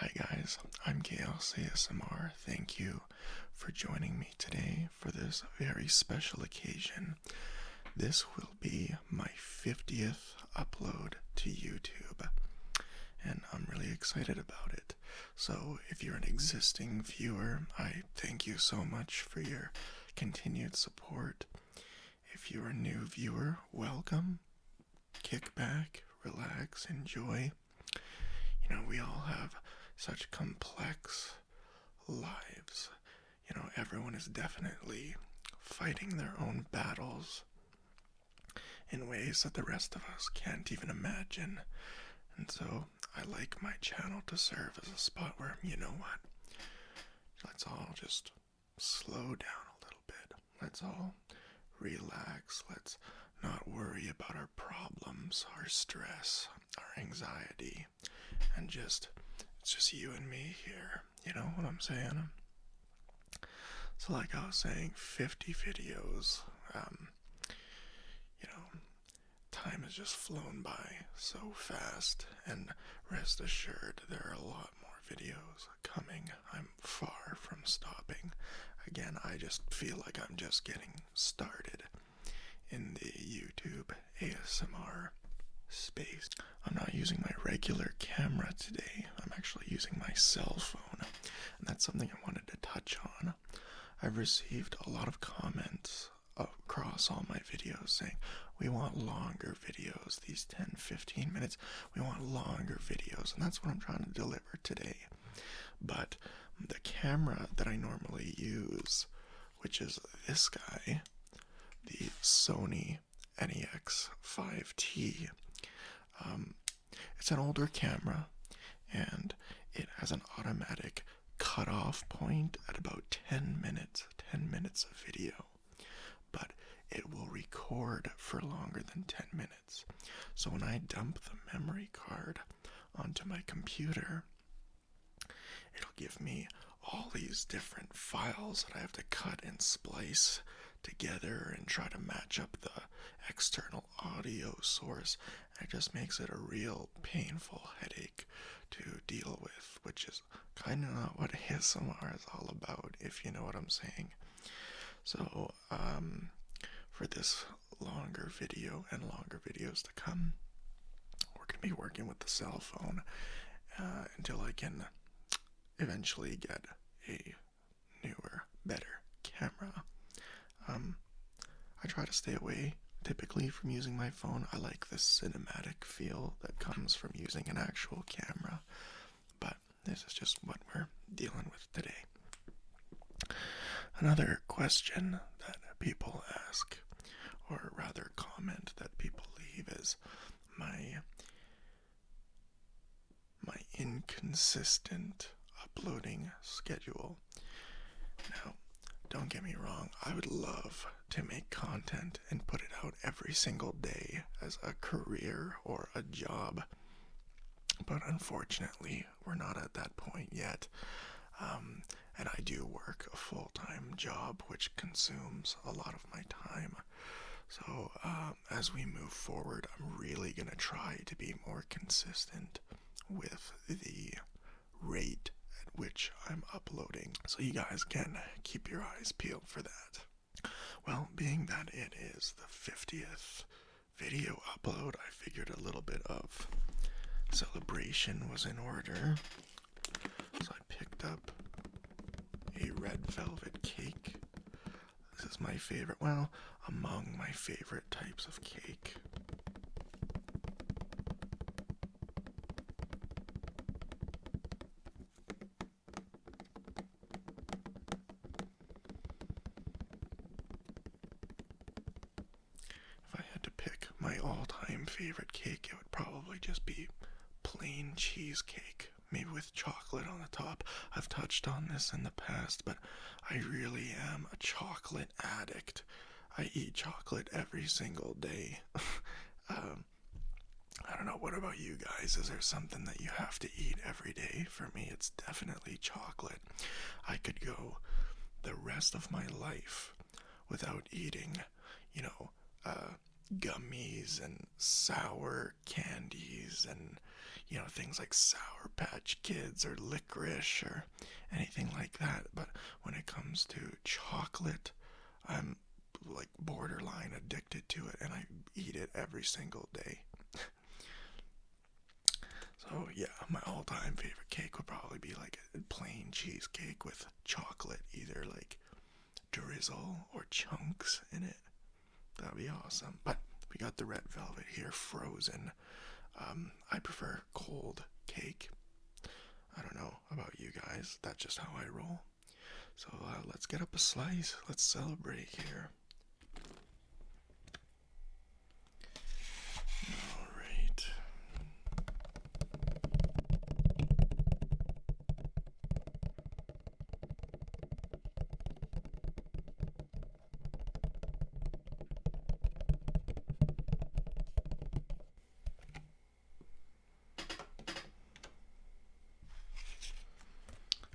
Hi guys, I'm KLCSMR. Thank you for joining me today for this very special occasion. This will be my 50th upload to YouTube, and I'm really excited about it. So if you're an existing viewer, I thank you so much for your continued support. If you're a new viewer, welcome. Kick back, relax, enjoy. We all have such complex lives. Everyone is definitely fighting their own battles in ways that the rest of us can't even imagine. And so I like my channel to serve as a spot where, let's all just slow down a little bit. Let's all relax. Let's not worry about our problems, our stress, our anxiety, and it's just you and me here. You know what I'm saying? So like I was saying, 50 videos, time has just flown by so fast, and rest assured there are a lot more videos coming. I'm far from stopping. Again, I just feel like I'm just getting started in the YouTube ASMR space. I'm not using my regular camera today. I'm actually using my cell phone, and that's something I wanted to touch on. I've received a lot of comments across all my videos saying, we want longer videos, these 10-15 minutes, we want longer videos, and that's what I'm trying to deliver today. But the camera that I normally use, which is this guy, the Sony NEX 5T, it's an older camera, and it has an automatic cutoff point at about 10 minutes of video, but it will record for longer than 10 minutes. So when I dump the memory card onto my computer, it'll give me all these different files that I have to cut and splice together and try to match up the external audio source. It just makes it a real painful headache to deal with, which is kind of not what ASMR is all about, if you know what I'm saying. So, for this longer video and longer videos to come, we're going to be working with the cell phone until I can eventually get a newer, better camera. I try to stay away typically from using my phone. I like the cinematic feel that comes from using an actual camera, but this is just what we're dealing with today. Another question that people ask, or rather comment that people leave, is my inconsistent uploading schedule. Now, don't get me wrong, I would love to make content and put it out every single day as a career or a job, but unfortunately, we're not at that point yet. And I do work a full-time job, which consumes a lot of my time. So, as we move forward, I'm really going to try to be more consistent with the rate at which I'm uploading, so you guys can keep your eyes peeled for that. Well, being that it is the 50th video upload, I figured a little bit of celebration was in order. So I picked up a red velvet cake. This is my favorite, well, among my favorite types of cake. If I had to pick my all-time favorite cake, it would probably just be plain cheesecake, maybe with chocolate on the top. I've touched on this in the past, but I really am a chocolate addict. I eat chocolate every single day. I don't know, what about you guys? Is there something that you have to eat every day? For me, it's definitely chocolate. I could go the rest of my life without eating, gummies and sour candies and, things like Sour Patch Kids or licorice or anything like that. But when it comes to chocolate, I'm like borderline addicted to it, and I eat it every single day. So yeah, my all-time favorite cake would probably be like a plain cheesecake with chocolate, either like drizzle or chunks in it. That'd be awesome. But we got the red velvet here, frozen. I prefer cold cake. I don't know about you guys. That's just how I roll. So let's get up a slice. Let's celebrate here. All right.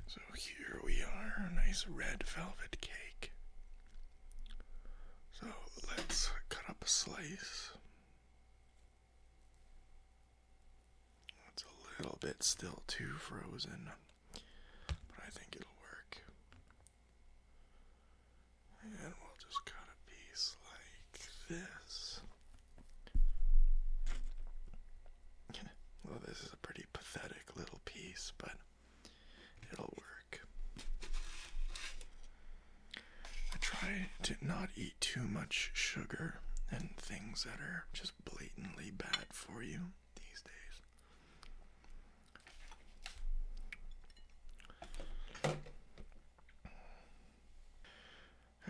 So here we are, a nice red velvet cake. So let's cut up a slice. It's a little bit still too frozen, but I think it'll work. And we'll just cut a piece like this. Well, this is a pretty pathetic little piece, but it'll work. I try to not eat too much sugar and things that are just blatantly bad for you these days.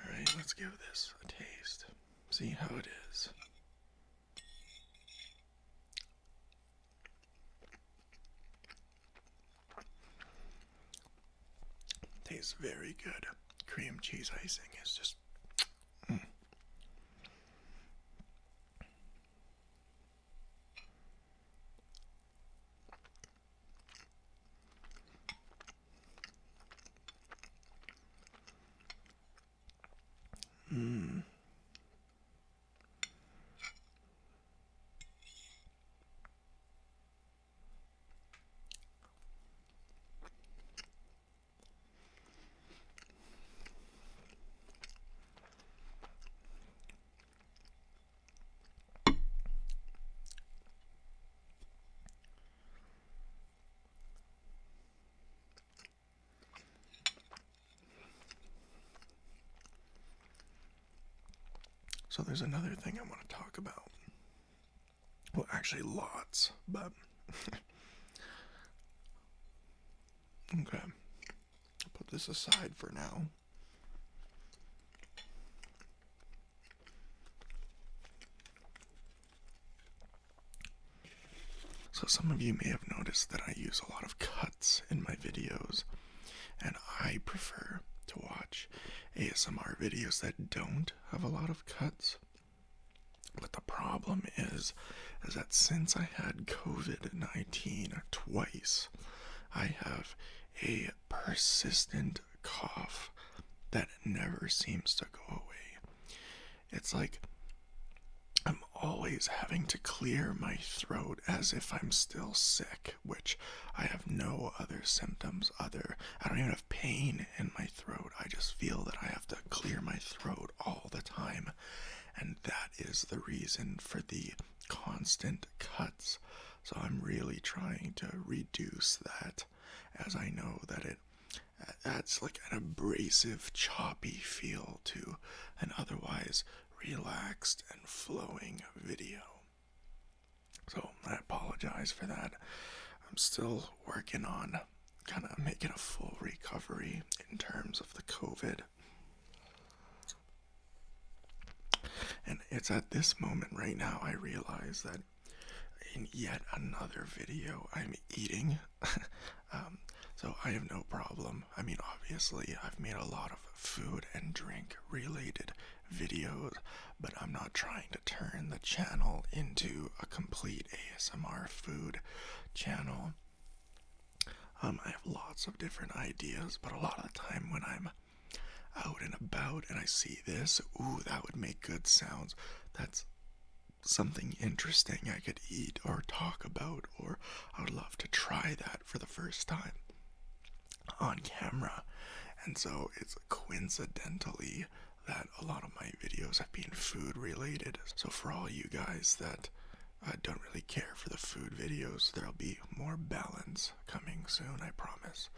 Alright, let's give this a taste. See how it is. Tastes very good. Cream cheese icing is just So there's another thing I want to talk about. Well, actually lots, but okay. I'll put this aside for now. So some of you may have noticed that I use a lot of cuts in my videos, and I prefer to watch ASMR videos that don't have a lot of cuts. But the problem is that since I had COVID-19 twice, I have a persistent cough that never seems to go away. It's like I'm always having to clear my throat as if I'm still sick, which I have no other symptoms I don't even have pain in my throat. I just feel that I have to clear my throat all the time. And that is the reason for the constant cuts. So I'm really trying to reduce that, as I know that it adds like an abrasive, choppy feel to an otherwise relaxed and flowing video. So I apologize for that. I'm still working on kind of making a full recovery in terms of the COVID. And it's at this moment right now I realize that in yet another video I'm eating. So I have no problem. I mean, obviously I've made a lot of food and drink related videos, but I'm not trying to turn the channel into a complete ASMR food channel. I have lots of different ideas, but a lot of the time when I'm out and about and I see this, ooh, that would make good sounds. That's something interesting I could eat or talk about, or I would love to try that for the first time on camera. And so it's coincidentally that a lot of my videos have been food related. So for all you guys that don't really care for the food videos, there'll be more balance coming soon, I promise.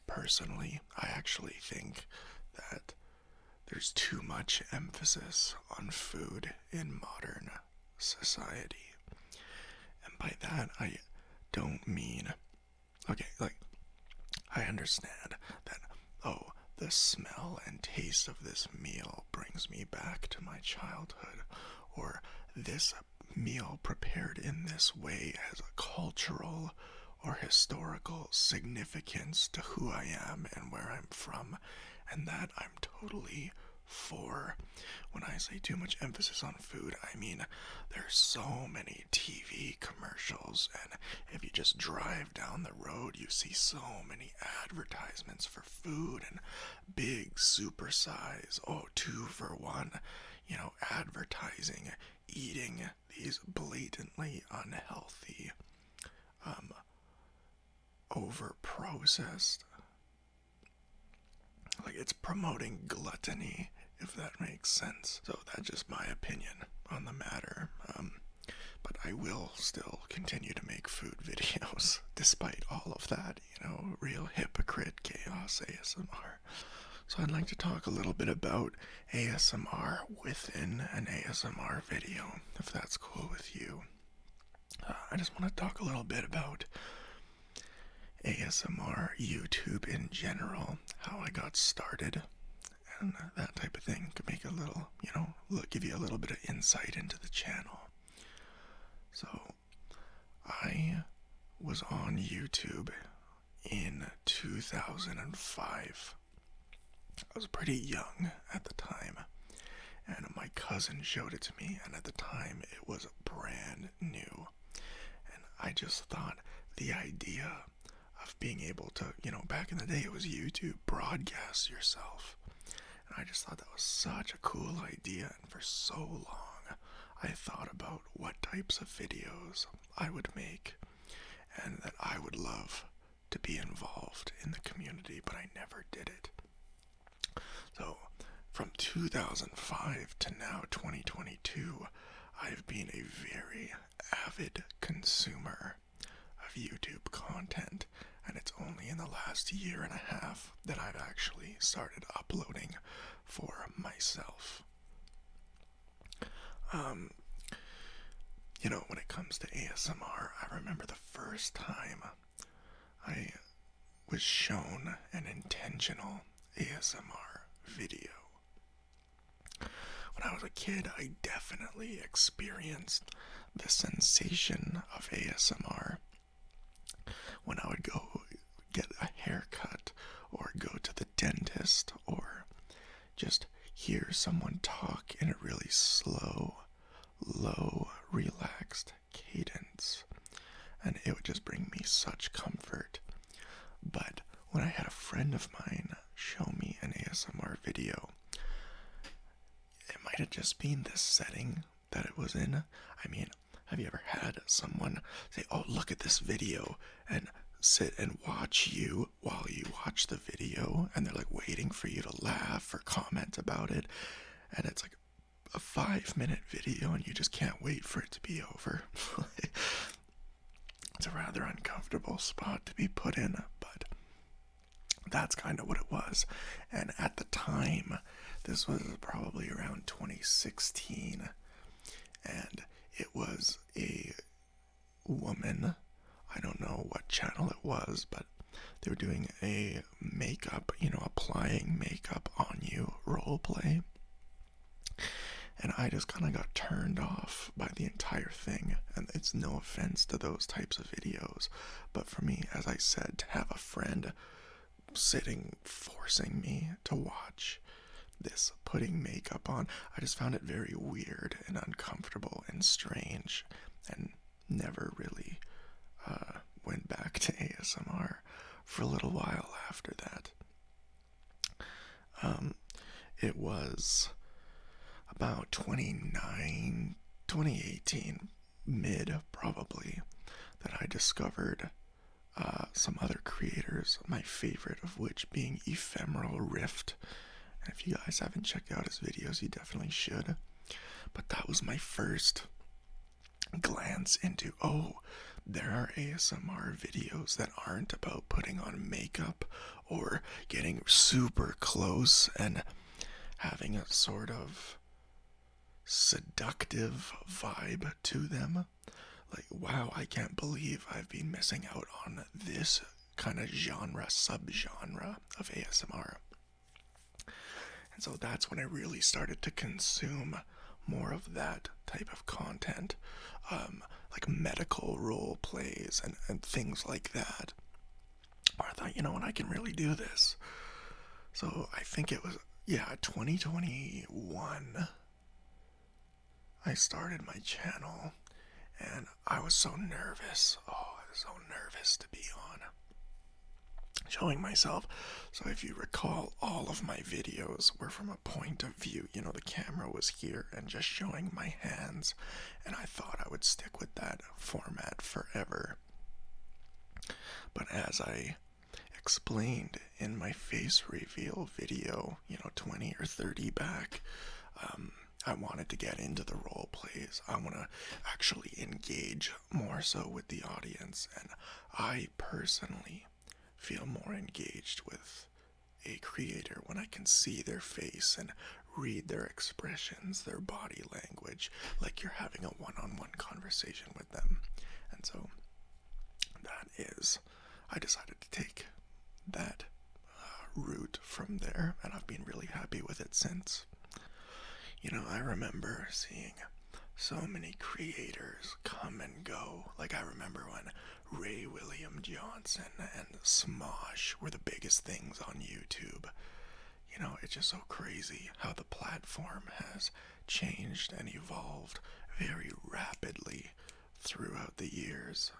Personally, I actually think that there's too much emphasis on food in modern society. And by that, I don't mean, okay, like, I understand that, oh, the smell and taste of this meal brings me back to my childhood, or this meal prepared in this way has a cultural or historical significance to who I am and where I'm from, and that I'm totally for. When I say too much emphasis on food, I mean there's so many TV commercials, and if you just drive down the road, you see so many advertisements for food and big supersize, oh, 2 for 1, advertising, eating these blatantly unhealthy, over-processed, like it's promoting gluttony, if that makes sense. So that's just my opinion on the matter. But I will still continue to make food videos despite all of that, real hypocrite chaos ASMR. So I'd like to talk a little bit about ASMR within an ASMR video, if that's cool with you. I just want to talk a little bit about ASMR, YouTube in general, how I got started, and that type of thing. Could make a little, give you a little bit of insight into the channel. So, I was on YouTube in 2005. I was pretty young at the time, and my cousin showed it to me, and at the time it was brand new. And I just thought the idea of being able to, back in the day it was YouTube, broadcast yourself. And I just thought that was such a cool idea, and for so long I thought about what types of videos I would make and that I would love to be involved in the community, but I never did it. So from 2005 to now 2022, I've been a very avid consumer of YouTube content, and it's only in the last year and a half that I've actually started uploading for myself. When it comes to ASMR, I remember the first time I was shown an intentional ASMR video. When I was a kid, I definitely experienced the sensation of ASMR when I would go get a haircut or go to the dentist or just hear someone talk in a really slow, low, relaxed cadence, and it would just bring me such comfort. But when I had a friend of mine show me an ASMR video, it might have just been the setting that it was in. I mean, have you ever had someone say, oh, look at this video, and sit and watch you while you watch the video, and they're like waiting for you to laugh or comment about it, and it's like a 5-minute video and you just can't wait for it to be over. It's a rather uncomfortable spot to be put in, but that's kind of what it was. And at the time, this was probably around 2016, and it was a woman, I don't know what channel it was, but they were doing a makeup, applying makeup on you role play. And I just kind of got turned off by the entire thing. And it's no offense to those types of videos, but for me, as I said, to have a friend sitting, forcing me to watch this, putting makeup on, I just found it very weird and uncomfortable and strange, and never really went back to ASMR for a little while after that. It was about 2019, 2018 mid probably that I discovered some other creators, my favorite of which being Ephemeral Rift. And if you guys haven't checked out his videos, you definitely should. But that was my first glance into, oh, there are ASMR videos that aren't about putting on makeup or getting super close and having a sort of seductive vibe to them. Like, wow, I can't believe I've been missing out on this kind of genre, subgenre of ASMR. And so that's when I really started to consume more of that type of content, like medical role plays and things like that. I thought, you know what, I can really do this. So I think it was, yeah, 2021. I started my channel and I was so nervous. Oh, I was so nervous to be on showing myself. So if you recall, all of my videos were from a point of view. You know, the camera was here and just showing my hands. And I thought I would stick with that format forever. But as I explained in my face reveal video, 20 or 30 back, I wanted to get into the role plays. I want to actually engage more so with the audience, and I personally feel more engaged with a creator when I can see their face and read their expressions, their body language, like you're having a one-on-one conversation with them. And so I decided to take that route from there, and I've been really happy with it since. I remember seeing so many creators come and go. Like, I remember when Ray William Johnson and Smosh were the biggest things on YouTube. It's just so crazy how the platform has changed and evolved very rapidly throughout the years.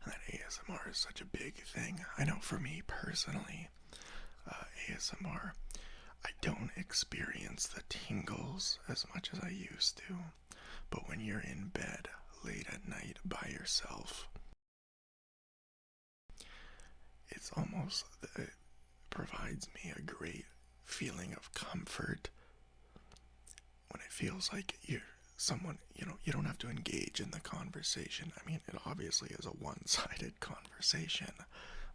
That ASMR is such a big thing. I know for me personally, ASMR, I don't experience the tingles as much as I used to. But when you're in bed late at night by yourself, it provides me a great feeling of comfort when it feels like you're someone, you don't have to engage in the conversation. I mean, it obviously is a one-sided conversation,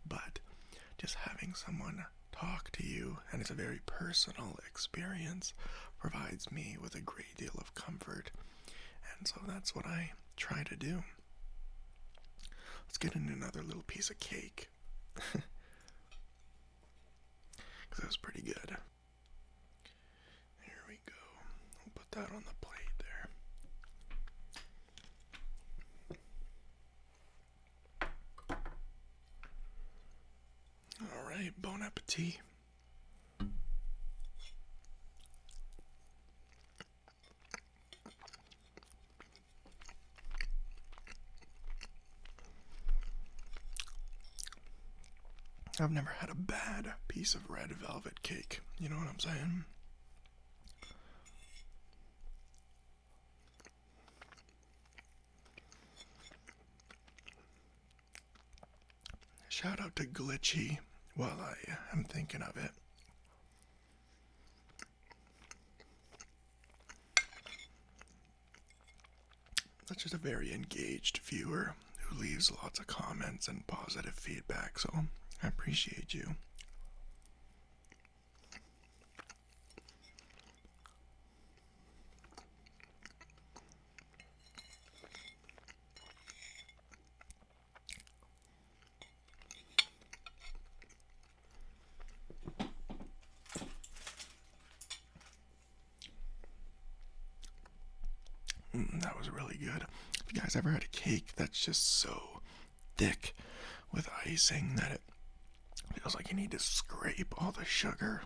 but just having someone talk to you, and it's a very personal experience, provides me with a great deal of comfort. And so that's what I try to do. Let's get into another little piece of cake. Because that was pretty good. Here we go. We'll put that on the plate there. Alright, bon appetit. I've never had a bad piece of red velvet cake. You know what I'm saying? Shout out to Glitchy while I am thinking of it. That's just a very engaged viewer who leaves lots of comments and positive feedback, so I appreciate you. That was really good. Have you guys ever had a cake that's just so thick with icing that it feels like you need to scrape all the sugar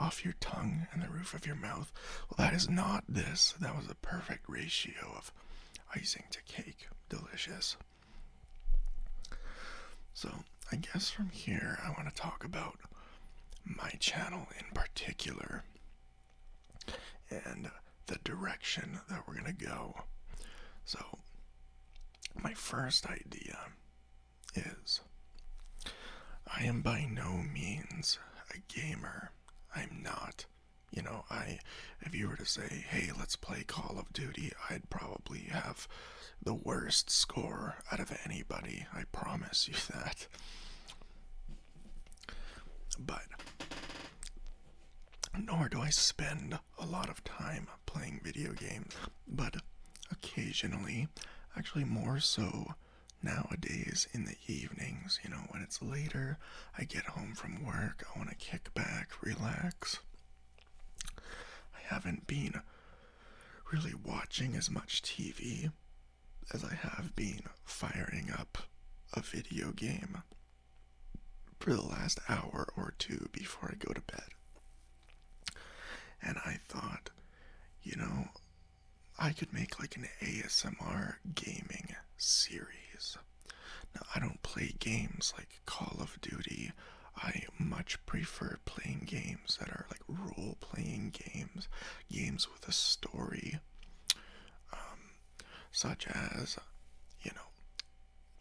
off your tongue and the roof of your mouth. Well, that is not this. That was the perfect ratio of icing to cake. Delicious. So, I guess from here, I want to talk about my channel in particular and the direction that we're going to go. So, my first idea is I am by no means a gamer. I'm not. You know, if you were to say, hey, let's play Call of Duty, I'd probably have the worst score out of anybody. I promise you that. But, nor do I spend a lot of time playing video games, but occasionally, actually more so nowadays in the evenings, you know, when it's later, I get home from work, I want to kick back, relax. I haven't been really watching as much TV as I have been firing up a video game for the last hour or two before I go to bed. And I thought, you know, I could make like an ASMR gaming series. Now, I don't play games like Call of Duty. I much prefer playing games that are like role-playing games, games with a story, such as, you know,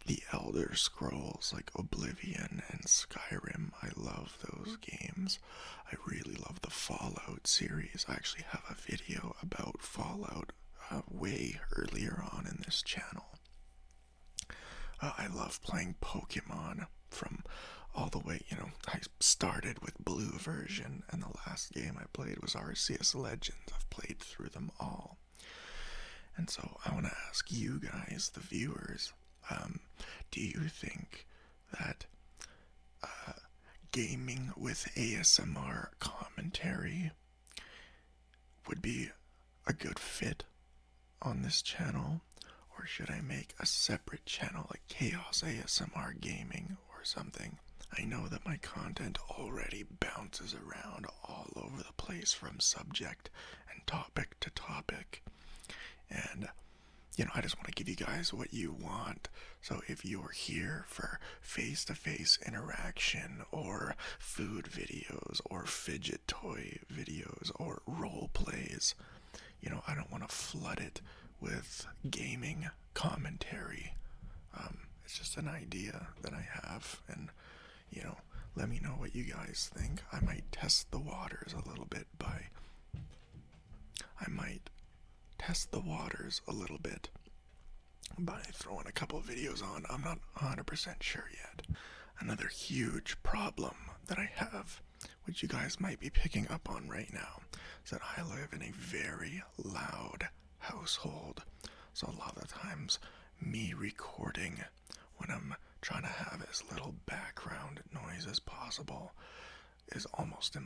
the Elder Scrolls like Oblivion and Skyrim. I love those games. I really love the Fallout series. I actually have a video about Fallout way earlier on in this channel. I love playing Pokemon from all the way, you know, I started with Blue version, and the last game I played was Arceus Legends. I've played through them all. And so I want to ask you guys, the viewers, do you think that gaming with ASMR commentary would be a good fit on this channel? Or should I make a separate channel like Chaos ASMR Gaming or something? I know that my content already bounces around all over the place from subject and topic to topic. And, you know, I just want to give you guys what you want. So if you're here for face-to-face interaction or food videos or fidget toy videos or role plays, you know, I don't want to flood it with gaming commentary. It's just an idea that I have, and, you know, let me know what you guys think. I might test the waters a little bit by throwing a couple videos on. I'm not 100% sure yet. Another huge problem that I have, which you guys might be picking up on right now, is that I live in a very loud household. So a lot of the times, me recording when I'm trying to have as little background noise as possible is almost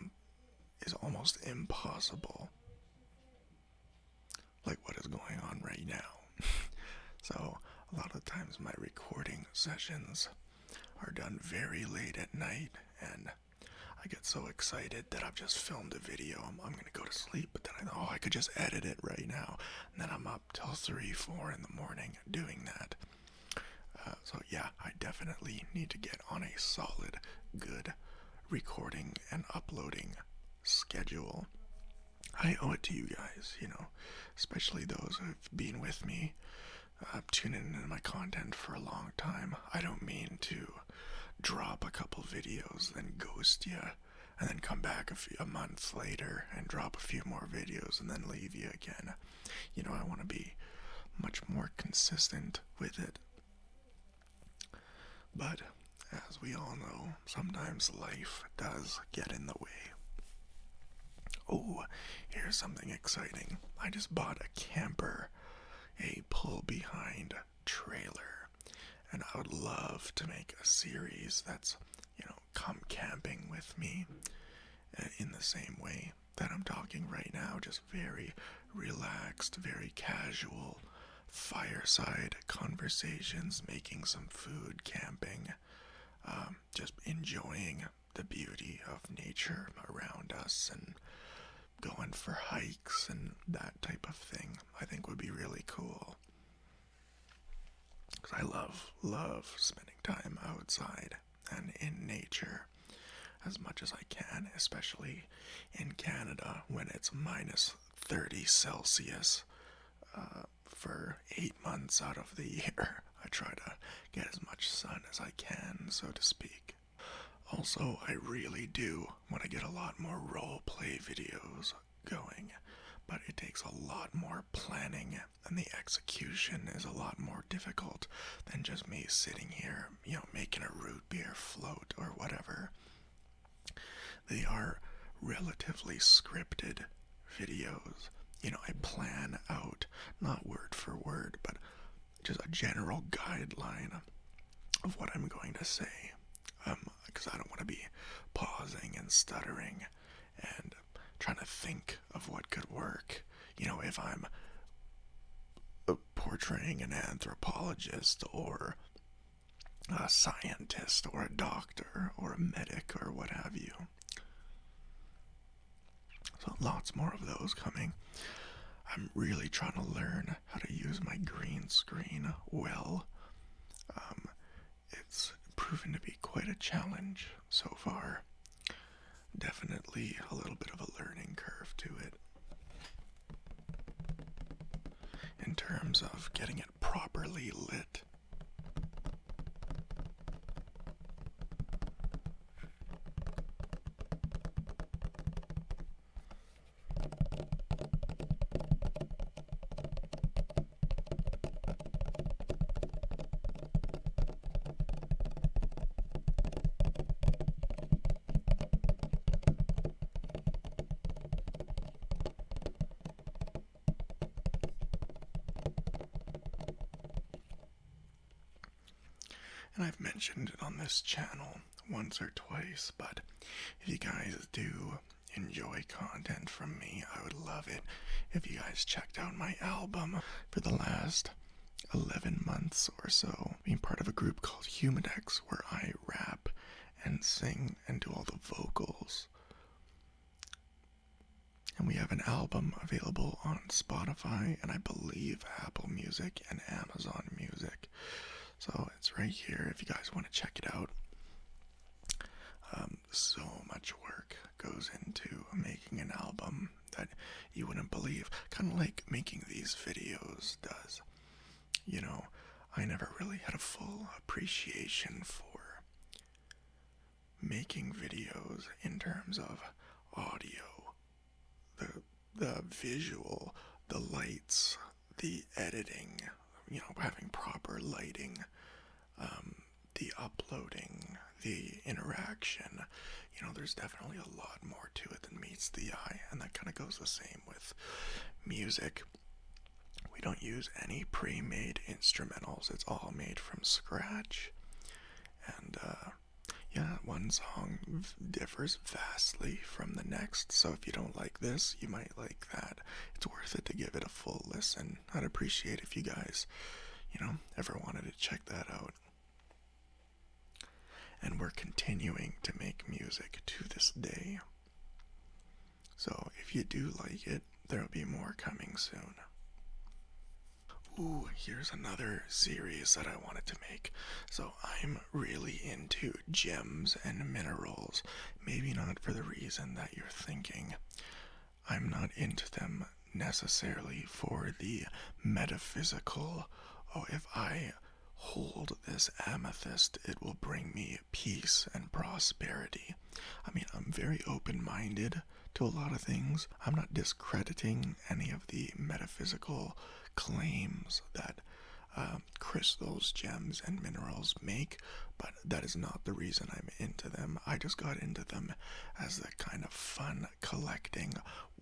impossible. Like what is going on right now. So a lot of the times my recording sessions are done very late at night, and I get so excited that I've just filmed a video. I'm gonna go to sleep, but then I could just edit it right now, and then I'm up till 3, 4 in the morning doing that. So yeah, I definitely need to get on a solid, good recording and uploading schedule. I owe it to you guys, you know, especially those who've been with me, tuning into my content for a long time. I don't mean to drop a couple videos, then ghost you, and then come back a month later and drop a few more videos and then leave you again. You know, I want to be much more consistent with it. But, as we all know, sometimes life does get in the way. Oh, here's something exciting. I just bought a camper, a pull-behind trailer, and I would love to make a series that's, you know, come camping with me in the same way that I'm talking right now, just very relaxed, very casual, fireside conversations, making some food, camping. just enjoying the beauty of nature around us and going for hikes and that type of thing, I think would be really cool. Because I love spending time outside and in nature as much as I can, especially in Canada when it's minus 30 Celsius for 8 months out of the year. I try to get as much sun as I can, so to speak. Also, I really do want to get a lot more role play videos going, but it takes a lot more planning, and the execution is a lot more difficult than just me sitting here, making a root beer float or whatever. They are relatively scripted videos. I plan out, not word for word, but just a general guideline of what I'm going to say. Because I don't want to be pausing and stuttering and trying to think of what could work. If I'm portraying an anthropologist or a scientist or a doctor or a medic or what have you. So lots more of those coming. I'm really trying to learn how to use my green screen well. It's proven to be quite a challenge so far. Definitely a little bit of a learning curve to it. In terms of getting it properly lit. And I've mentioned it on this channel once or twice, but if you guys do enjoy content from me, I would love it if you guys checked out my album. For the last 11 months or so, being part of a group called Humidex, where I rap and sing and do all the vocals. And we have an album available on Spotify and I believe Apple Music and Amazon Music. So it's right here if you guys want to check it out. So much work goes into making an album that you wouldn't believe. Kind of like making these videos does. I never really had a full appreciation for making videos in terms of audio, the visual, the lights, the editing, having proper lighting, the uploading, the interaction. There's definitely a lot more to it than meets the eye, and that kind of goes the same with music. We don't use any pre-made instrumentals. It's all made from scratch. And, one song differs vastly from the next, so if you don't like this, you might like that. It's worth it to give it a full listen. I'd appreciate if you guys, ever wanted to check that out. And we're continuing to make music to this day. So if you do like it, there'll be more coming soon. Ooh, here's another series that I wanted to make. So I'm really into gems and minerals. Maybe not for the reason that you're thinking. I'm not into them necessarily for the metaphysical. Oh, if I hold this amethyst, it will bring me peace and prosperity. I'm very open-minded to a lot of things. I'm not discrediting any of the metaphysical claims that crystals, gems, and minerals make, but that is not the reason I'm into them. I just got into them as the kind of fun collecting.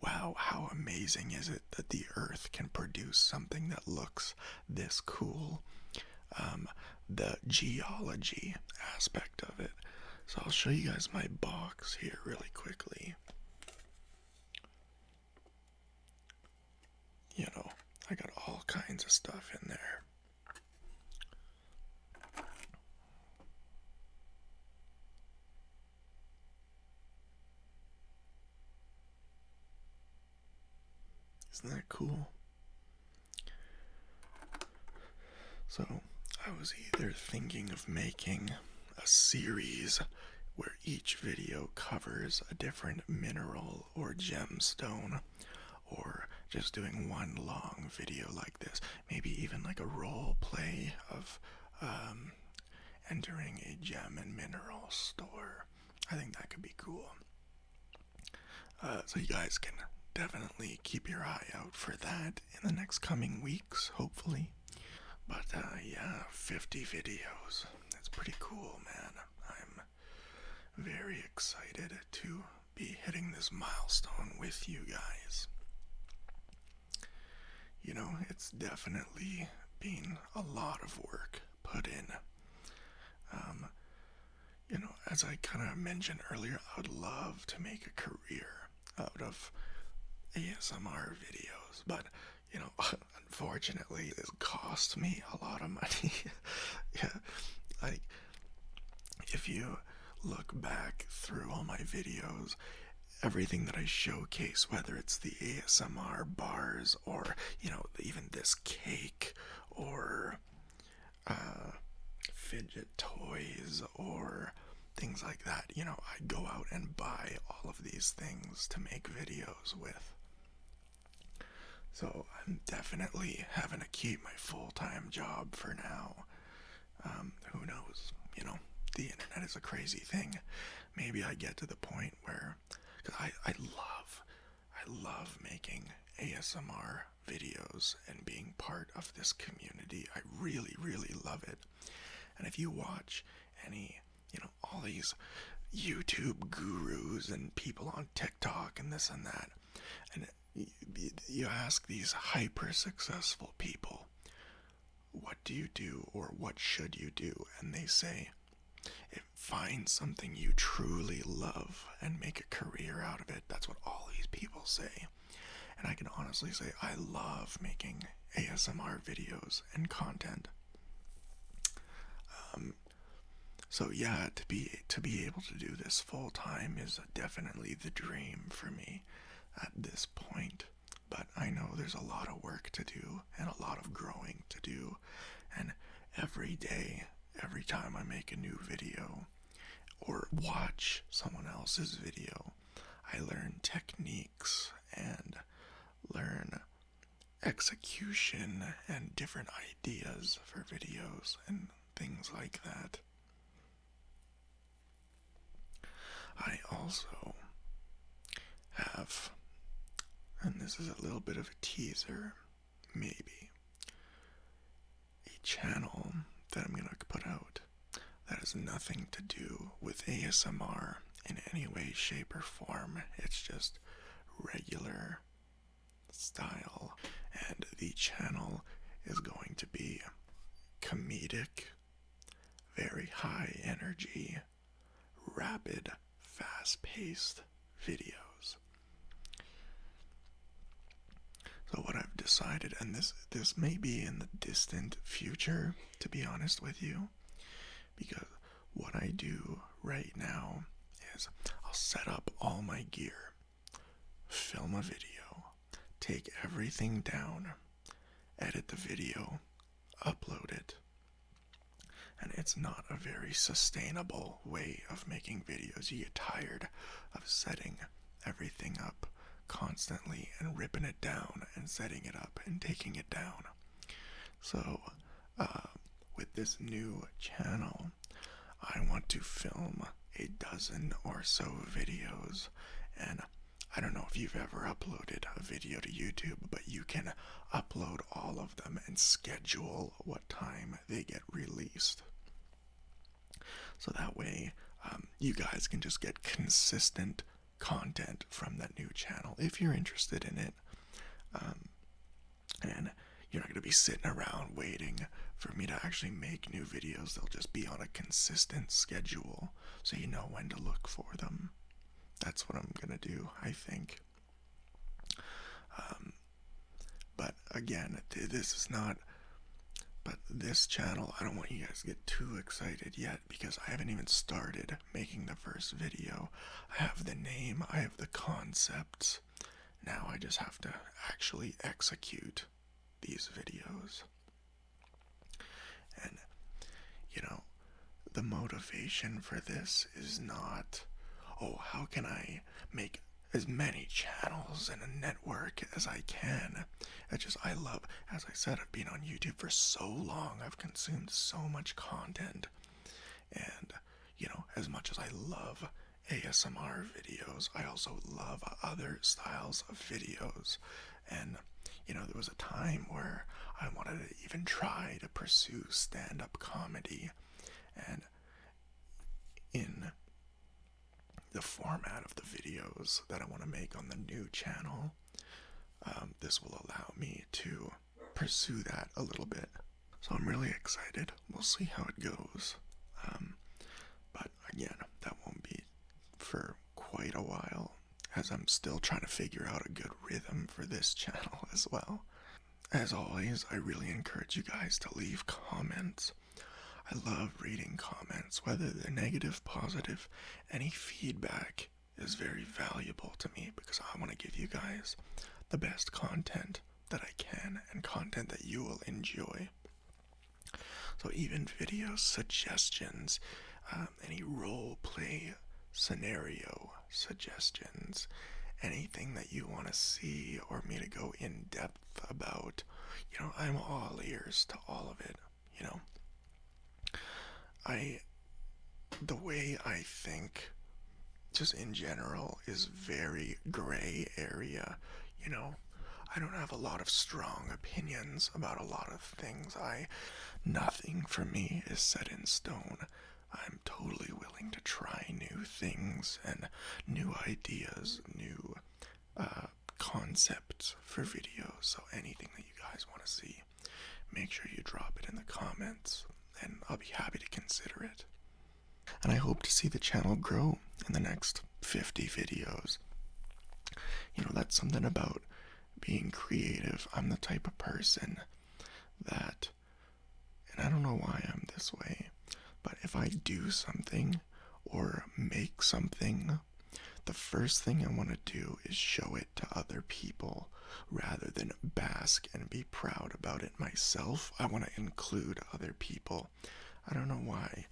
Wow, how amazing is it that the earth can produce something that looks this cool? The geology aspect of it. So I'll show you guys my box here really quickly. I got all kinds of stuff in there. Isn't that cool? So, I was either thinking of making a series where each video covers a different mineral or gemstone, or just doing one long video like this, maybe even like a role play of entering a gem and mineral store. I think that could be cool. So you guys can definitely keep your eye out for that in the next coming weeks, hopefully. But yeah, 50 videos. That's pretty cool, man. I'm very excited to be hitting this milestone with you guys. You know, it's definitely been a lot of work put in. You know, as I kind of mentioned earlier, I would love to make a career out of ASMR videos, but you know, unfortunately, it costs me a lot of money. Yeah, like if you look back through all my videos, everything that I showcase, whether it's the ASMR bars or, you know, even this cake or fidget toys or things like that, you know, I go out and buy all of these things to make videos with. So I'm definitely having to keep my full-time job for now. Who knows? You know, the internet is a crazy thing. Maybe I get to the point where, cause I love making ASMR videos and being part of this community. I really, really love it. And if you watch any, you know, all these YouTube gurus and people on TikTok and this and that, and you ask these hyper successful people, what do you do or what should you do? And they say, find something you truly love and make a career out of it. That's what all these people say. And I can honestly say I love making ASMR videos and content. So yeah, to be able to do this full time is definitely the dream for me at this point. But I know there's a lot of work to do and a lot of growing to do. And every day, every time I make a new video or watch someone else's video, I learn techniques and learn execution and different ideas for videos and things like that. I also have, and this is a little bit of a teaser, maybe, a channel that I'm gonna put out that has nothing to do with ASMR in any way, shape, or form. It's just regular style, and the channel is going to be comedic, very high energy, rapid, fast-paced videos. So what I've decided, and this may be in the distant future, to be honest with you, because what I do right now is I'll set up all my gear, film a video, take everything down, edit the video, upload it. And it's not a very sustainable way of making videos. You get tired of setting everything up constantly and ripping it down and setting it up and taking it down. So, with this new channel, I want to film a dozen or so videos, and I don't know if you've ever uploaded a video to YouTube, but you can upload all of them and schedule what time they get released. So that way, you guys can just get consistent content from that new channel if you're interested in it. And you're not going to be sitting around waiting for me to actually make new videos. They'll just be on a consistent schedule, so you know when to look for them. That's what I'm going to do, I think. But again, this is not... But this channel, I don't want you guys to get too excited yet because I haven't even started making the first video. I have the name, I have the concepts, Now I just have to actually execute these videos. And, you know, the motivation for this is not, oh, how can I make as many channels and a network as I can? It's just, I love, as I said, I've been on YouTube for so long, I've consumed so much content. And, as much as I love ASMR videos, I also love other styles of videos. And, there was a time where I wanted to even try to pursue stand up comedy. And in the format of the videos that I want to make on the new channel, this will allow me to pursue that a little bit. So I'm really excited. We'll see how it goes. But again, that won't be for quite a while, as I'm still trying to figure out a good rhythm for this channel as well. As always, I really encourage you guys to leave comments. I love reading comments, whether they're negative, positive. Any feedback is very valuable to me because I want to give you guys the best content that I can and content that you will enjoy. So even video suggestions, any role play scenario suggestions, anything that you want to see or me to go in depth about, I'm all ears to all of it. The way I think, just in general, is very gray area. I don't have a lot of strong opinions about a lot of things. Nothing for me is set in stone. I'm totally willing to try new things and new ideas, new concepts for videos. So anything that you guys want to see, make sure you drop it in the comments, and I'll be happy to consider it. And I hope to see the channel grow in the next 50 videos. That's something about being creative. I'm the type of person that, and I don't know why I'm this way, but if I do something or make something, the first thing I want to do is show it to other people rather than bask and be proud about it myself. I want to include other people. I don't know why.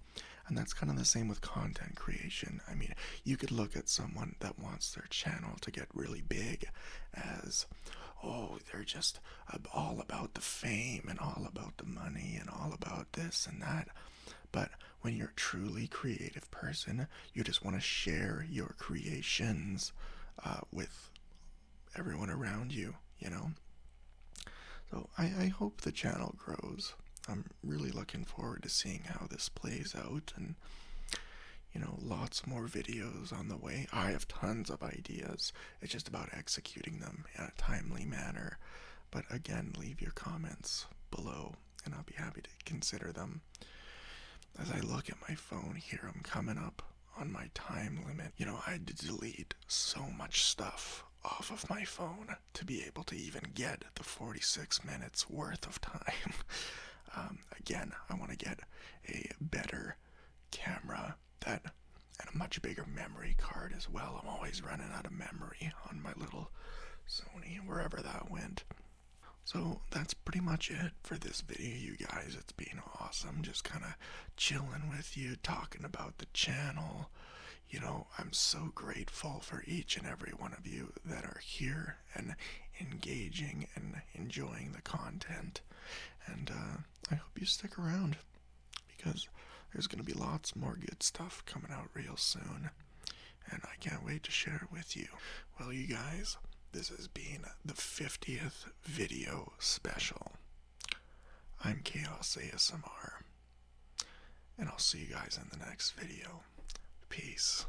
And that's kind of the same with content creation. I mean, you could look at someone that wants their channel to get really big as, oh, they're just all about the fame and all about the money and all about this and that. But when you're a truly creative person, you just want to share your creations with everyone around you, So I hope the channel grows. I'm really looking forward to seeing how this plays out, and lots more videos on the way. I have tons of ideas. It's just about executing them in a timely manner. But again, leave your comments below and I'll be happy to consider them. As I look at my phone here, I'm coming up on my time limit. I had to delete so much stuff off of my phone to be able to even get the 46 minutes worth of time. Again, I want to get a better camera and a much bigger memory card as well. I'm always running out of memory on my little Sony, wherever that went. So that's pretty much it for this video, you guys. It's been awesome just kind of chilling with you, talking about the channel. I'm so grateful for each and every one of you that are here and engaging and enjoying the content. And I hope you stick around because there's going to be lots more good stuff coming out real soon. And I can't wait to share it with you. Well, you guys, this has been the 50th video special. I'm Chaos ASMR, and I'll see you guys in the next video. Peace.